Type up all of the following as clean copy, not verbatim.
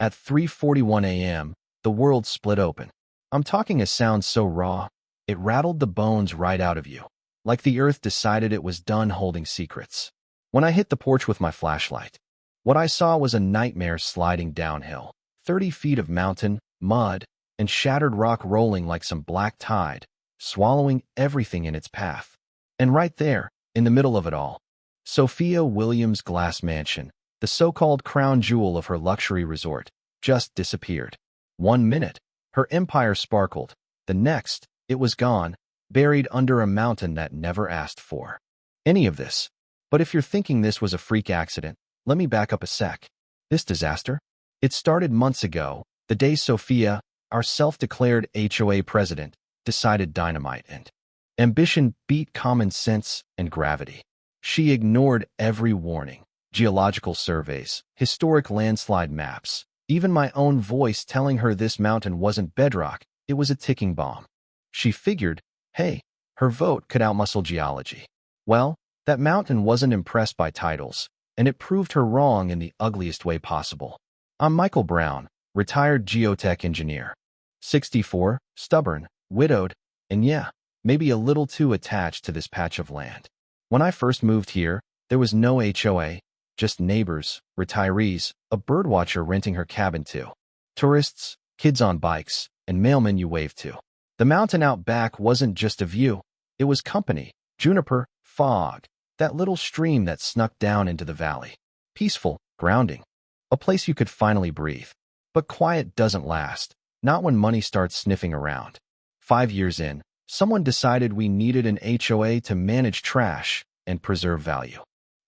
At 3:41 a.m., the world split open. I'm talking a sound so raw, it rattled the bones right out of you, like the earth decided it was done holding secrets. When I hit the porch with my flashlight, what I saw was a nightmare sliding downhill. 30 feet of mountain, mud, and shattered rock rolling like some black tide, swallowing everything in its path. And right there, in the middle of it all, Sophia Williams' glass mansion, the so-called crown jewel of her luxury resort, just disappeared. 1 minute, her empire sparkled. The next, it was gone, buried under a mountain that never asked for any of this. But if you're thinking this was a freak accident, let me back up a sec. This disaster? It started months ago, the day Sophia, our self-declared HOA president, decided dynamite and ambition beat common sense and gravity. She ignored every warning, geological surveys, historic landslide maps, even my own voice telling her this mountain wasn't bedrock, it was a ticking bomb. She figured, hey, her vote could outmuscle geology. Well, that mountain wasn't impressed by titles, and it proved her wrong in the ugliest way possible. I'm Michael Brown, retired geotech engineer. 64, stubborn, widowed, and yeah, maybe a little too attached to this patch of land. When I first moved here, there was no HOA, just neighbors, retirees, a birdwatcher renting her cabin to, tourists, kids on bikes, and mailmen you waved to. The mountain out back wasn't just a view, it was company, juniper, fog, that little stream that snuck down into the valley. Peaceful, grounding, a place you could finally breathe. But quiet doesn't last, not when money starts sniffing around. 5 years in, someone decided we needed an HOA to manage trash and preserve value.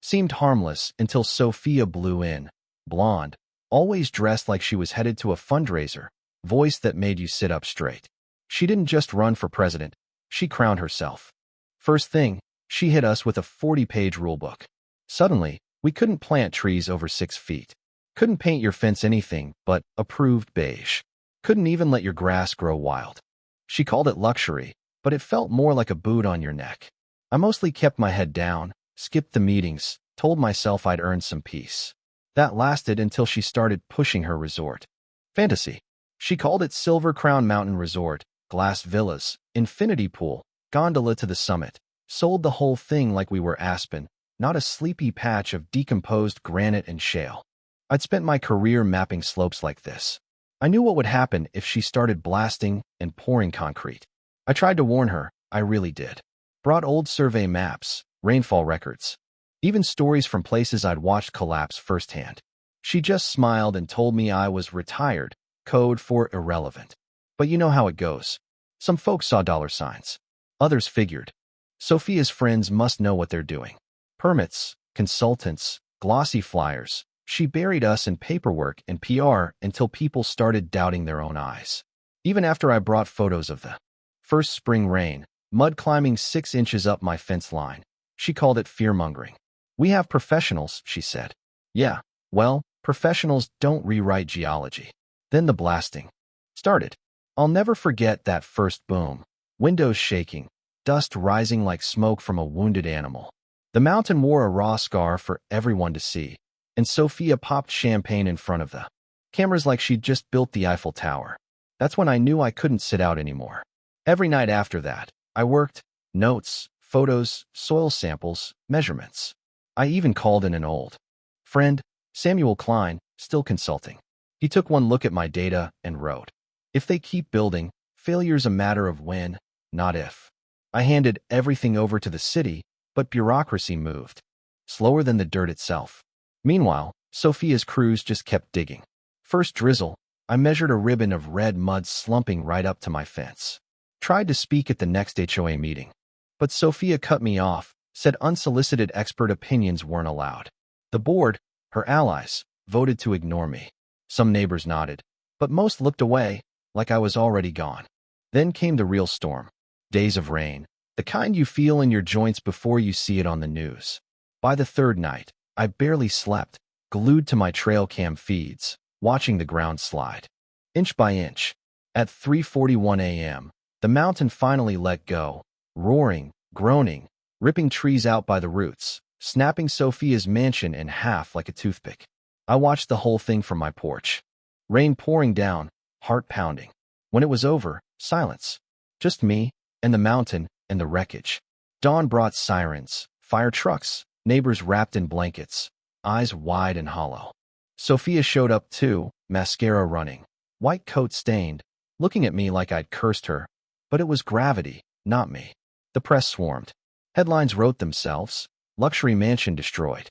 Seemed harmless until Sophia blew in, blonde, always dressed like she was headed to a fundraiser, voice that made you sit up straight. She didn't just run for president, she crowned herself. First thing, she hit us with a 40-page rulebook. Suddenly, we couldn't plant trees over 6 feet. Couldn't paint your fence anything but approved beige. Couldn't even let your grass grow wild. She called it luxury, but it felt more like a boot on your neck. I mostly kept my head down, skipped the meetings, told myself I'd earned some peace. That lasted until she started pushing her resort. Fantasy. She called it Silver Crown Mountain Resort, glass villas, infinity pool, gondola to the summit. Sold the whole thing like we were Aspen, not a sleepy patch of decomposed granite and shale. I'd spent my career mapping slopes like this. I knew what would happen if she started blasting and pouring concrete. I tried to warn her, I really did. Brought old survey maps, rainfall records, even stories from places I'd watched collapse firsthand. She just smiled and told me I was retired, code for irrelevant. But you know how it goes. Some folks saw dollar signs. Others figured, Sophia's friends must know what they're doing. Permits, consultants, glossy flyers. She buried us in paperwork and PR until people started doubting their own eyes. Even after I brought photos of the first spring rain, mud climbing 6 inches up my fence line, she called it fear-mongering. We have professionals, she said. Yeah, well, professionals don't rewrite geology. Then the blasting started. I'll never forget that first boom. Windows shaking, dust rising like smoke from a wounded animal. The mountain wore a raw scar for everyone to see, and Sophia popped champagne in front of the cameras like she'd just built the Eiffel Tower. That's when I knew I couldn't sit out anymore. Every night after that, I worked, notes, photos, soil samples, measurements. I even called in an old friend, Samuel Klein, still consulting. He took one look at my data and wrote, if they keep building, failure's a matter of when, not if. I handed everything over to the city, but bureaucracy moved slower than the dirt itself. Meanwhile, Sophia's crews just kept digging. First drizzle, I measured a ribbon of red mud slumping right up to my fence. Tried to speak at the next HOA meeting. But Sophia cut me off, said unsolicited expert opinions weren't allowed. The board, her allies, voted to ignore me. Some neighbors nodded, but most looked away, like I was already gone. Then came the real storm. Days of rain, the kind you feel in your joints before you see it on the news. By the third night, I barely slept, glued to my trail cam feeds, watching the ground slide. Inch by inch. At 3:41 a.m., the mountain finally let go, roaring, groaning, ripping trees out by the roots, snapping Sophia's mansion in half like a toothpick. I watched the whole thing from my porch. Rain pouring down, heart pounding. When it was over, silence. Just me, and the mountain, and the wreckage. Dawn brought sirens, fire trucks, neighbors wrapped in blankets, eyes wide and hollow. Sophia showed up too, mascara running, white coat stained, looking at me like I'd cursed her. But it was gravity, not me. The press swarmed. Headlines wrote themselves. Luxury mansion destroyed.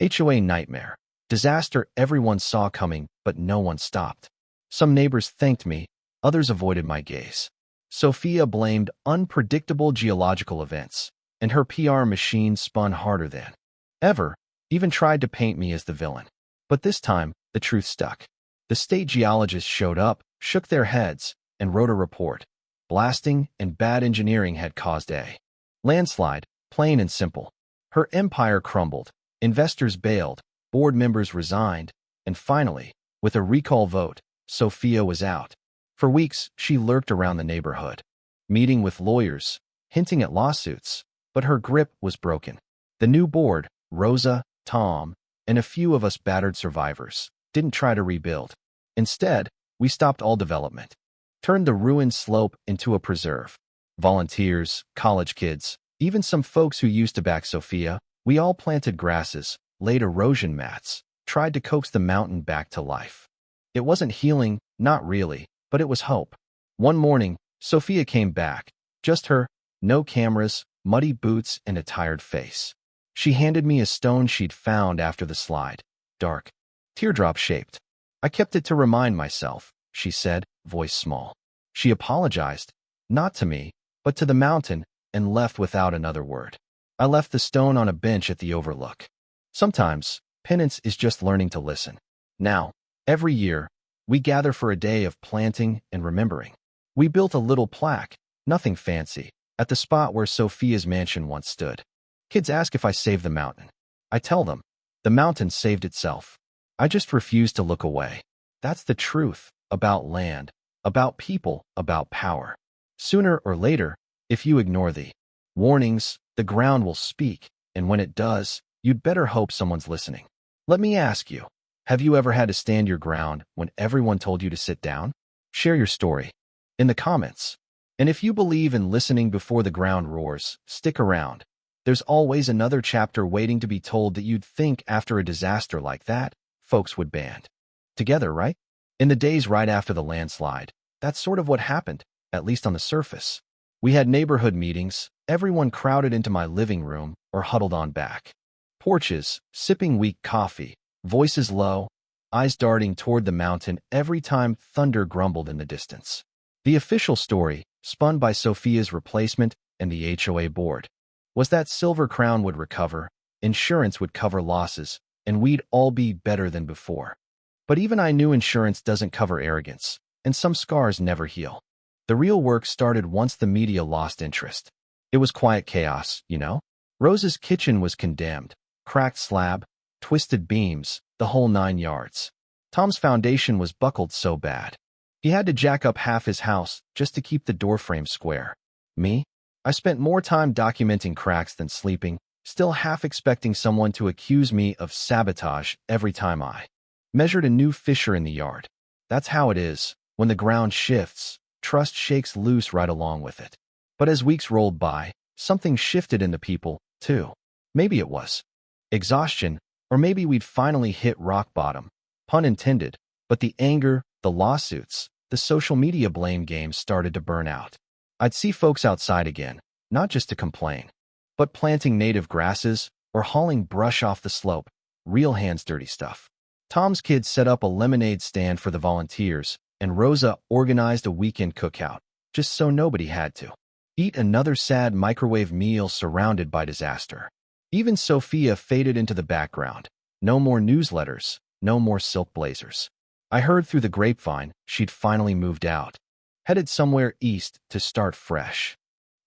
HOA nightmare. Disaster everyone saw coming, but no one stopped. Some neighbors thanked me, others avoided my gaze. Sophia blamed unpredictable geological events, and her PR machine spun harder than ever, even tried to paint me as the villain. But this time, the truth stuck. The state geologists showed up, shook their heads, and wrote a report. Blasting and bad engineering had caused a landslide, plain and simple. Her empire crumbled, investors bailed, board members resigned, and finally, with a recall vote, Sophia was out. For weeks, she lurked around the neighborhood, meeting with lawyers, hinting at lawsuits, but her grip was broken. The new board, Rosa, Tom, and a few of us battered survivors, didn't try to rebuild. Instead, we stopped all development, turned the ruined slope into a preserve. Volunteers, college kids, even some folks who used to back Sophia, we all planted grasses, laid erosion mats, tried to coax the mountain back to life. It wasn't healing, not really, but it was hope. One morning, Sophia came back, just her, no cameras, muddy boots, and a tired face. She handed me a stone she'd found after the slide, dark, teardrop-shaped. I kept it to remind myself, she said, voice small. She apologized, not to me, but to the mountain, and left without another word. I left the stone on a bench at the overlook. Sometimes, penance is just learning to listen. Now, every year, we gather for a day of planting and remembering. We built a little plaque, nothing fancy, at the spot where Sophia's mansion once stood. Kids ask if I saved the mountain. I tell them, the mountain saved itself. I just refuse to look away. That's the truth about land, about people, about power. Sooner or later, if you ignore the warnings, the ground will speak, and when it does, you'd better hope someone's listening. Let me ask you, have you ever had to stand your ground when everyone told you to sit down? Share your story in the comments. And if you believe in listening before the ground roars, stick around. There's always another chapter waiting to be told that you'd think after a disaster like that, folks would band together, right? In the days right after the landslide, that's sort of what happened, at least on the surface. We had neighborhood meetings, everyone crowded into my living room or huddled on back porches, sipping weak coffee, voices low, eyes darting toward the mountain every time thunder grumbled in the distance. The official story, spun by Sophia's replacement and the HOA board, was that Silver Crown would recover, insurance would cover losses, and we'd all be better than before. But even I knew insurance doesn't cover arrogance, and some scars never heal. The real work started once the media lost interest. It was quiet chaos, you know? Rose's kitchen was condemned, cracked slab, twisted beams, the whole 9 yards. Tom's foundation was buckled so bad. He had to jack up half his house just to keep the doorframe square. Me? I spent more time documenting cracks than sleeping, still half expecting someone to accuse me of sabotage every time I measured a new fissure in the yard. That's how it is. When the ground shifts, trust shakes loose right along with it. But as weeks rolled by, something shifted in the people, too. Maybe it was exhaustion, or maybe we'd finally hit rock bottom. Pun intended. But the anger, the lawsuits, the social media blame games started to burn out. I'd see folks outside again, not just to complain, but planting native grasses or hauling brush off the slope, real hands dirty stuff. Tom's kids set up a lemonade stand for the volunteers, and Rosa organized a weekend cookout, just so nobody had to eat another sad microwave meal surrounded by disaster. Even Sophia faded into the background. No more newsletters, no more silk blazers. I heard through the grapevine she'd finally moved out, headed somewhere east to start fresh.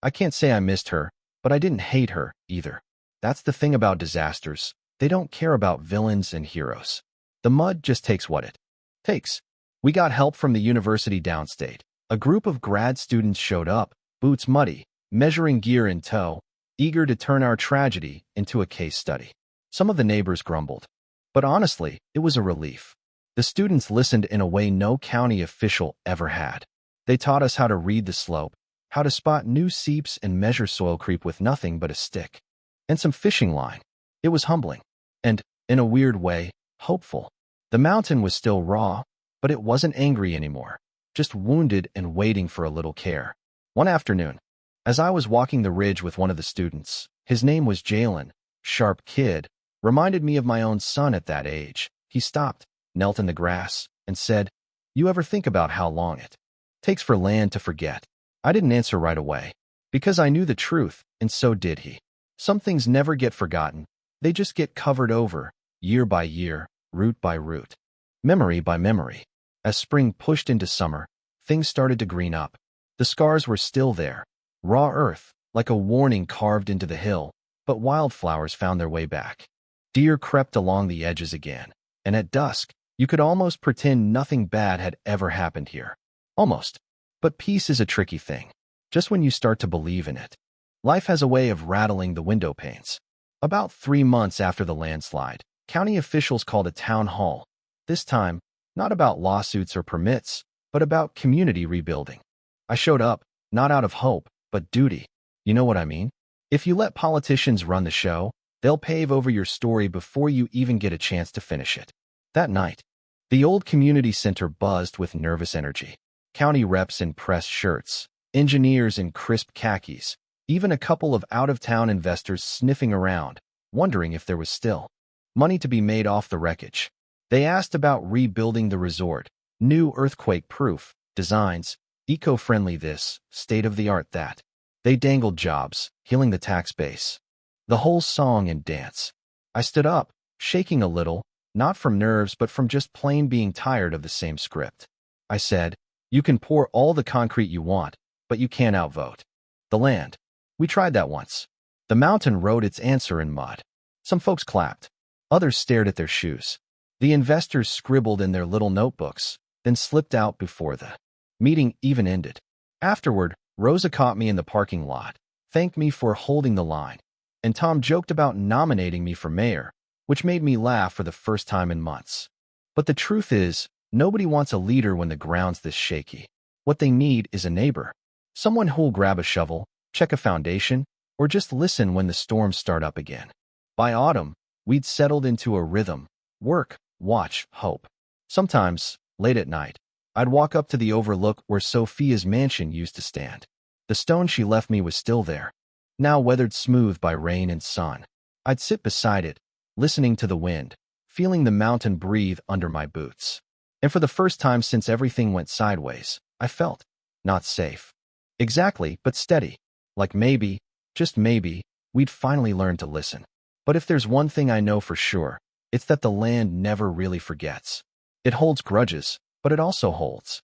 I can't say I missed her, but I didn't hate her either. That's the thing about disasters. They don't care about villains and heroes. The mud just takes what it takes. We got help from the university downstate. A group of grad students showed up, boots muddy, measuring gear in tow, eager to turn our tragedy into a case study. Some of the neighbors grumbled. But honestly, it was a relief. The students listened in a way no county official ever had. They taught us how to read the slope, how to spot new seeps and measure soil creep with nothing but a stick and some fishing line. It was humbling and, in a weird way, hopeful. The mountain was still raw, but it wasn't angry anymore, just wounded and waiting for a little care. One afternoon, as I was walking the ridge with one of the students, his name was Jalen, sharp kid, reminded me of my own son at that age. He stopped, knelt in the grass, and said, "You ever think about how long it takes for land to forget?" I didn't answer right away, because I knew the truth, and so did he. Some things never get forgotten. They just get covered over, year by year, root by root, memory by memory. As spring pushed into summer, things started to green up. The scars were still there, raw earth, like a warning carved into the hill, but wildflowers found their way back. Deer crept along the edges again, and at dusk, you could almost pretend nothing bad had ever happened here. Almost. But peace is a tricky thing. Just when you start to believe in it, life has a way of rattling the window panes. About 3 months after the landslide, county officials called a town hall. This time, not about lawsuits or permits, but about community rebuilding. I showed up, not out of hope, but duty. You know what I mean? If you let politicians run the show, they'll pave over your story before you even get a chance to finish it. That night, the old community center buzzed with nervous energy. County reps in pressed shirts, engineers in crisp khakis, even a couple of out-of-town investors sniffing around, wondering if there was still money to be made off the wreckage. They asked about rebuilding the resort, new earthquake-proof designs, eco-friendly this, state-of-the-art that. They dangled jobs, healing the tax base. The whole song and dance. I stood up, shaking a little, not from nerves but from just plain being tired of the same script. I said, "You can pour all the concrete you want, but you can't outvote the land. We tried that once." The mountain wrote its answer in mud. Some folks clapped. Others stared at their shoes. The investors scribbled in their little notebooks, then slipped out before the meeting even ended. Afterward, Rosa caught me in the parking lot, thanked me for holding the line, and Tom joked about nominating me for mayor, which made me laugh for the first time in months. But the truth is, nobody wants a leader when the ground's this shaky. What they need is a neighbor. Someone who'll grab a shovel, check a foundation, or just listen when the storms start up again. By autumn, we'd settled into a rhythm. Work, watch, hope. Sometimes, late at night, I'd walk up to the overlook where Sophia's mansion used to stand. The stone she left me was still there, now weathered smooth by rain and sun. I'd sit beside it, listening to the wind, feeling the mountain breathe under my boots. And for the first time since everything went sideways, I felt not safe. Exactly, but steady. Like maybe, just maybe, we'd finally learn to listen. But if there's one thing I know for sure, it's that the land never really forgets. It holds grudges, but it also holds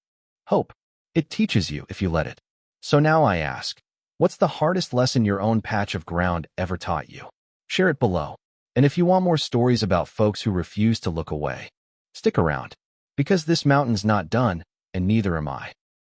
hope. It teaches you if you let it. So now I ask, what's the hardest lesson your own patch of ground ever taught you? Share it below. And if you want more stories about folks who refuse to look away, stick around. Because this mountain's not done, and neither am I.